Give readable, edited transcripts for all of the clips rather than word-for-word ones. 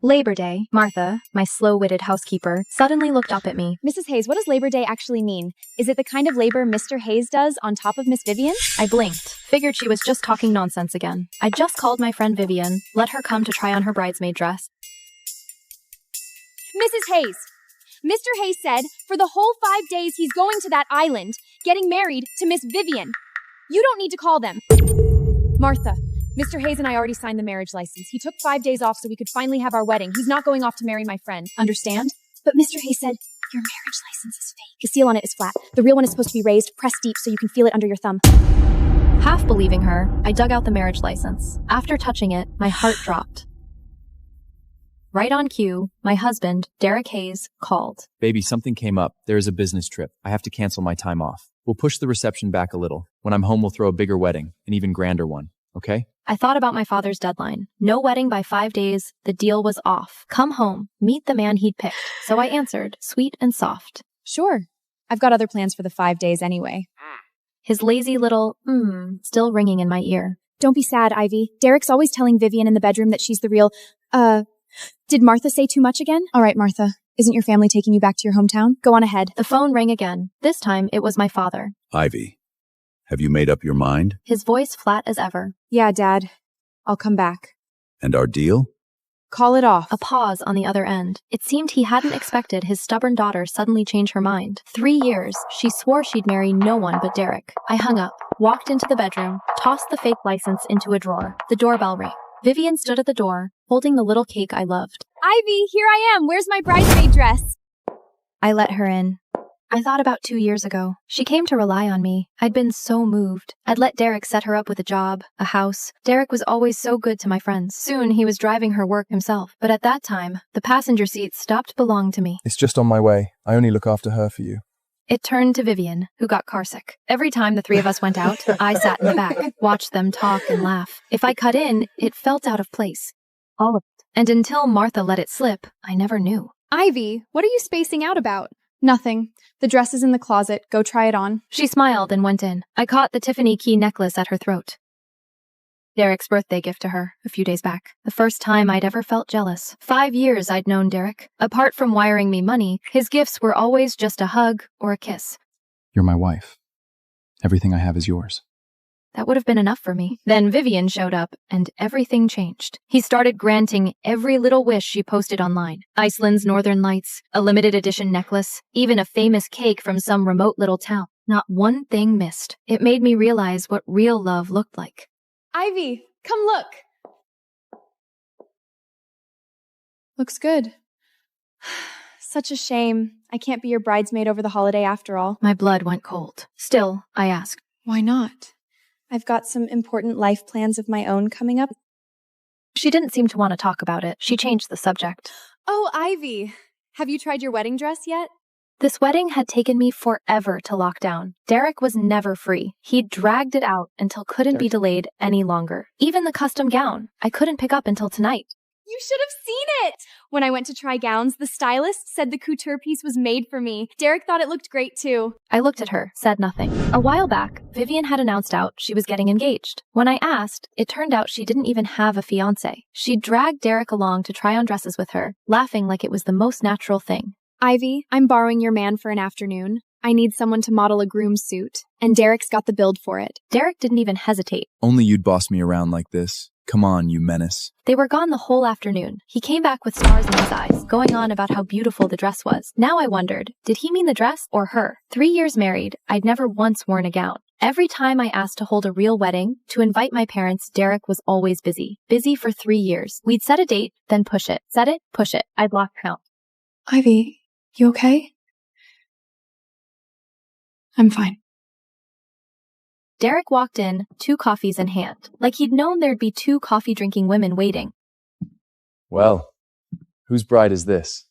Labor Day. Martha, my slow-witted housekeeper, suddenly looked up at me. Mrs. Hayes, what does Labor Day actually mean? Is it the kind of labor Mr. Hayes does on top of Miss Vivian? I blinked, figured she was just talking nonsense again. I just called my friend Vivian, let her come to try on her bridesmaid dress. Mrs. Hayes, Mr. Hayes said for the whole 5 days he's going to that island, getting married to Miss Vivian. You don't need to call them. Martha, Mr. Hayes and I already signed the marriage license. He took 5 days off so we could finally have our wedding. He's not going off to marry my friend. Understand? But Mr. Hayes said, your marriage license is fake. The seal on it is flat. The real one is supposed to be raised, pressed deep so you can feel it under your thumb. Half believing her, I dug out the marriage license. After touching it, my heart dropped. Right on cue, my husband, Derek Hayes, called. Baby, something came up. There is a business trip. I have to cancel my time off. We'll push the reception back a little. When I'm home, we'll throw a bigger wedding, an even grander one, okay? I thought about my father's deadline. No wedding by 5 days, the deal was off. Come home, meet the man he'd picked. So I answered, sweet and soft. Sure. I've got other plans for the 5 days anyway. His lazy little, still ringing in my ear. Don't be sad, Ivy. Derek's always telling Vivian in the bedroom that she's the real, Did Martha say too much again? All right, Martha. Isn't your family taking you back to your hometown? Go on ahead. The phone rang again. This time, it was my father. Ivy, have you made up your mind? His voice flat as ever. Yeah, Dad. I'll come back. And our deal? Call it off. A pause on the other end. It seemed he hadn't expected his stubborn daughter suddenly change her mind. 3 years, she swore she'd marry no one but Derek. I hung up, walked into the bedroom, tossed the fake license into a drawer. The doorbell rang. Vivian stood at the door, holding the little cake I loved. Ivy, here I am. Where's my bridesmaid dress? I let her in. I thought about 2 years ago. She came to rely on me. I'd been so moved. I'd let Derek set her up with a job, a house. Derek was always so good to my friends. Soon he was driving her work himself. But at that time, the passenger seat stopped belonging to me. It's just on my way. I only look after her for you. It turned to Vivian, who got carsick. Every time the three of us went out, I sat in the back, watched them talk and laugh. If I cut in, it felt out of place. All of it. And until Martha let it slip, I never knew. Ivy, what are you spacing out about? Nothing. The dress is in the closet. Go try it on. She smiled and went in. I caught the Tiffany key necklace at her throat. Derek's birthday gift to her, a few days back. The first time I'd ever felt jealous. 5 years I'd known Derek. Apart from wiring me money, his gifts were always just a hug or a kiss. You're my wife. Everything I have is yours. That would have been enough for me. Then Vivian showed up, and everything changed. He started granting every little wish she posted online. Iceland's Northern Lights, a limited edition necklace, even a famous cake from some remote little town. Not one thing missed. It made me realize what real love looked like. Ivy, come look. Looks good. Such a shame. I can't be your bridesmaid over the holiday after all. My blood went cold. Still, I asked. Why not? I've got some important life plans of my own coming up. She didn't seem to want to talk about it. She changed the subject. Oh, Ivy, have you tried your wedding dress yet? This wedding had taken me forever to lock down. Derek was never free. He dragged it out until couldn't be delayed any longer. Even the custom gown, I couldn't pick up until tonight. You should have seen it! When I went to try gowns, the stylist said the couture piece was made for me. Derek thought it looked great too. I looked at her, said nothing. A while back, Vivian had announced out she was getting engaged. When I asked, it turned out she didn't even have a fiancé. She dragged Derek along to try on dresses with her, laughing like it was the most natural thing. Ivy, I'm borrowing your man for an afternoon. I need someone to model a groom's suit, and Derek's got the build for it. Derek didn't even hesitate. Only you'd boss me around like this. Come on, you menace. They were gone the whole afternoon. He came back with stars in his eyes, going on about how beautiful the dress was. Now I wondered, did he mean the dress or her? 3 years married, I'd never once worn a gown. Every time I asked to hold a real wedding, to invite my parents, Derek was always busy. Busy for 3 years. We'd set a date, then push it. Set it, push it. I'd lost count. Ivy, you okay? I'm fine. Derek walked in, 2 coffees in hand, like he'd known there'd be 2 coffee-drinking women waiting. Well, whose bride is this?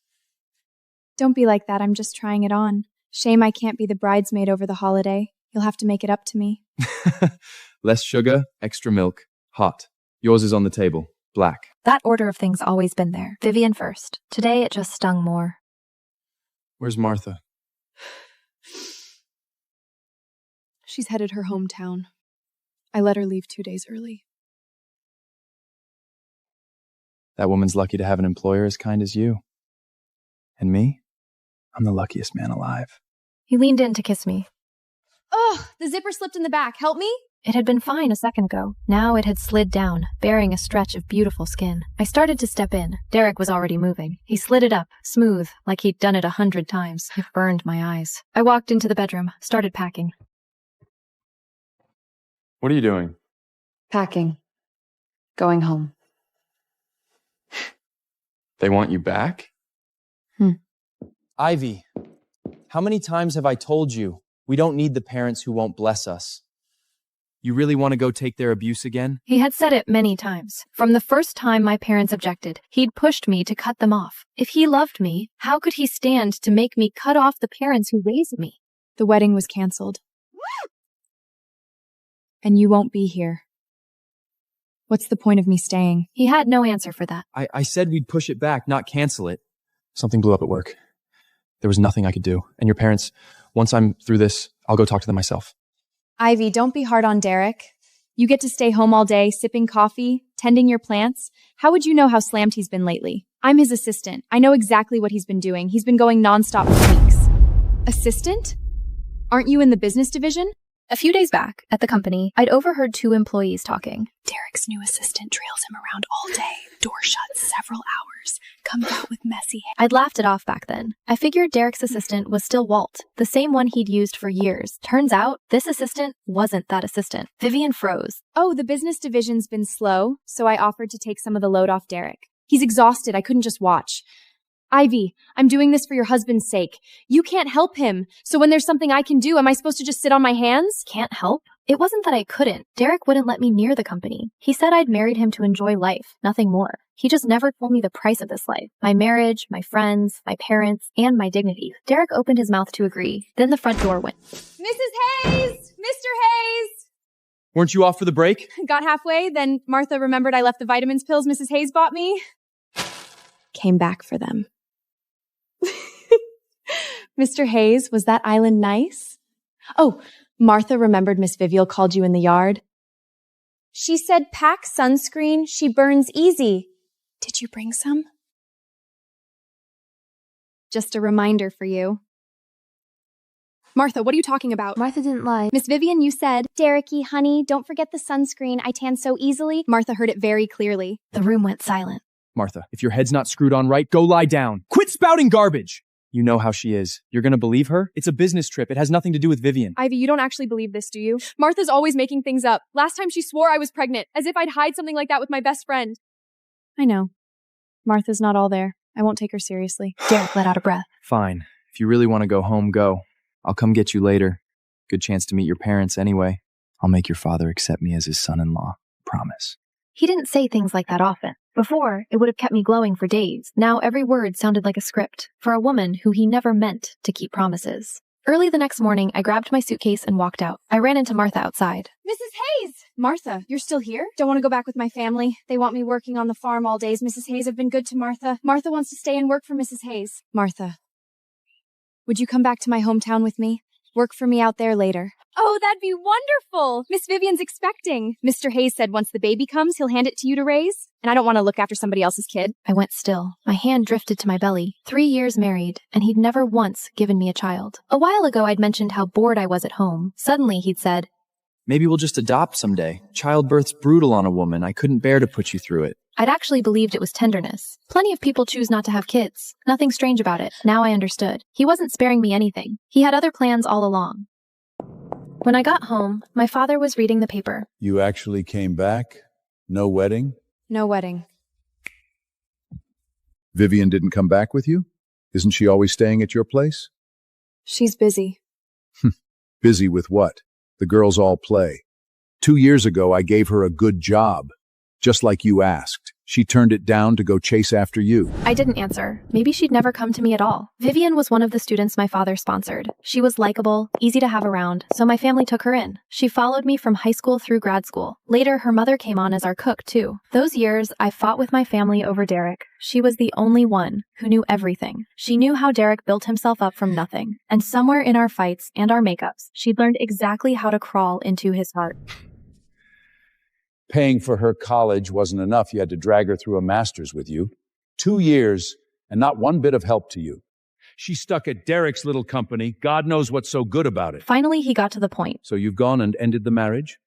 Don't be like that, I'm just trying it on. Shame I can't be the bridesmaid over the holiday. You'll have to make it up to me. Less sugar, extra milk, hot. Yours is on the table, black. That order of things always been there. Vivian first. Today it just stung more. Where's Martha? She's headed her hometown. I let her leave 2 days early. That woman's lucky to have an employer as kind as you. And me? I'm the luckiest man alive. He leaned in to kiss me. Ugh, the zipper slipped in the back. Help me? It had been fine a second ago. Now it had slid down, bearing a stretch of beautiful skin. I started to step in. Derek was already moving. He slid it up, smooth, like he'd done it 100 times. It burned my eyes. I walked into the bedroom, started packing. What are you doing? Packing. Going home. They want you back? Ivy, how many times have I told you we don't need the parents who won't bless us? You really want to go take their abuse again? He had said it many times. From the first time my parents objected, he'd pushed me to cut them off. If he loved me, how could he stand to make me cut off the parents who raised me? The wedding was canceled. And you won't be here. What's the point of me staying? He had no answer for that. I said we'd push it back, not cancel it. Something blew up at work. There was nothing I could do. And your parents, once I'm through this, I'll go talk to them myself. Ivy, don't be hard on Derek. You get to stay home all day, sipping coffee, tending your plants. How would you know how slammed he's been lately? I'm his assistant. I know exactly what he's been doing. He's been going nonstop for weeks. Assistant? Aren't you in the business division? A few days back, at the company, I'd overheard 2 employees talking. Derek's new assistant trails him around all day, door shut several hours, comes out with messy hair. I'd laughed it off back then. I figured Derek's assistant was still Walt, the same one he'd used for years. Turns out, this assistant wasn't that assistant. Vivian froze. Oh, the business division's been slow, so I offered to take some of the load off Derek. He's exhausted. I couldn't just watch. Ivy, I'm doing this for your husband's sake. You can't help him. So when there's something I can do, am I supposed to just sit on my hands? Can't help? It wasn't that I couldn't. Derek wouldn't let me near the company. He said I'd married him to enjoy life, nothing more. He just never told me the price of this life. My marriage, my friends, my parents, and my dignity. Derek opened his mouth to agree. Then the front door went. Mrs. Hayes! Mr. Hayes! Weren't you off for the break? Got halfway, then Martha remembered I left the vitamins pills Mrs. Hayes bought me. Came back for them. Mr. Hayes, was that island nice? Oh, Martha remembered Miss Vivial called you in the yard. She said pack sunscreen, she burns easy. Did you bring some? Just a reminder for you. Martha, what are you talking about? Martha didn't lie. Miss Vivian, you said, Dereky, honey, don't forget the sunscreen. I tan so easily. Martha heard it very clearly. The room went silent. Martha, if your head's not screwed on right, go lie down. Quit spouting garbage! You know how she is. You're gonna believe her? It's a business trip. It has nothing to do with Vivian. Ivy, you don't actually believe this, do you? Martha's always making things up. Last time she swore I was pregnant, as if I'd hide something like that with my best friend. I know. Martha's not all there. I won't take her seriously. Derek let out a breath. Fine. If you really want to go home, go. I'll come get you later. Good chance to meet your parents anyway. I'll make your father accept me as his son-in-law. Promise. He didn't say things like that often. Before, it would have kept me glowing for days. Now every word sounded like a script for a woman who he never meant to keep promises. Early the next morning, I grabbed my suitcase and walked out. I ran into Martha outside. Mrs. Hayes! Martha, you're still here? Don't want to go back with my family. They want me working on the farm all days. Mrs. Hayes have been good to Martha. Martha wants to stay and work for Mrs. Hayes. Martha, would you come back to my hometown with me? Work for me out there later. Oh, that'd be wonderful! Miss Vivian's expecting. Mr. Hayes said once the baby comes, he'll hand it to you to raise. And I don't want to look after somebody else's kid. I went still. My hand drifted to my belly. 3 years married, and he'd never once given me a child. A while ago, I'd mentioned how bored I was at home. Suddenly, he'd said, Maybe we'll just adopt someday. Childbirth's brutal on a woman. I couldn't bear to put you through it. I'd actually believed it was tenderness. Plenty of people choose not to have kids. Nothing strange about it. Now I understood. He wasn't sparing me anything. He had other plans all along. When I got home, my father was reading the paper. You actually came back? No wedding? No wedding. Vivian didn't come back with you? Isn't she always staying at your place? She's busy. Busy with what? The girls all play. 2 years ago, I gave her a good job. Just like you asked. She turned it down to go chase after you. I didn't answer. Maybe she'd never come to me at all. Vivian was one of the students my father sponsored. She was likable, easy to have around, so my family took her in. She followed me from high school through grad school. Later, her mother came on as our cook, too. Those years, I fought with my family over Derek. She was the only one who knew everything. She knew how Derek built himself up from nothing. And somewhere in our fights and our makeups, she'd learned exactly how to crawl into his heart. Paying for her college wasn't enough. You had to drag her through a master's with you. 2 years and not one bit of help to you. She's stuck at Derek's little company. God knows what's so good about it. Finally, he got to the point. So you've gone and ended the marriage?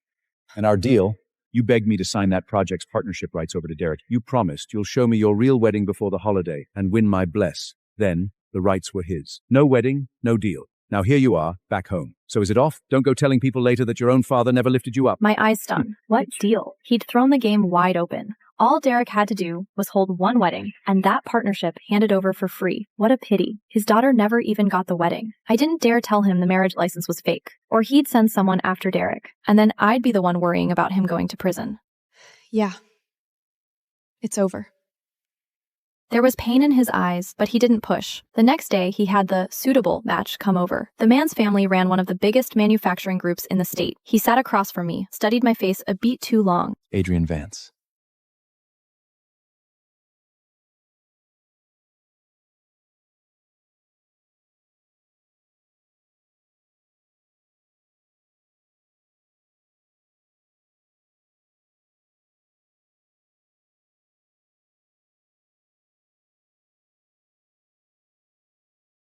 And our deal? You begged me to sign that project's partnership rights over to Derek. You promised you'll show me your real wedding before the holiday and win my bless. Then, the rights were his. No wedding, no deal. Now here you are, back home. So is it off? Don't go telling people later that your own father never lifted you up. My eyes stung. What deal? He'd thrown the game wide open. All Derek had to do was hold one wedding, and that partnership handed over for free. What a pity. His daughter never even got the wedding. I didn't dare tell him the marriage license was fake, or he'd send someone after Derek, and then I'd be the one worrying about him going to prison. Yeah. It's over. There was pain in his eyes, but he didn't push. The next day, he had the suitable match come over. The man's family ran one of the biggest manufacturing groups in the state. He sat across from me, studied my face a beat too long. Adrian Vance.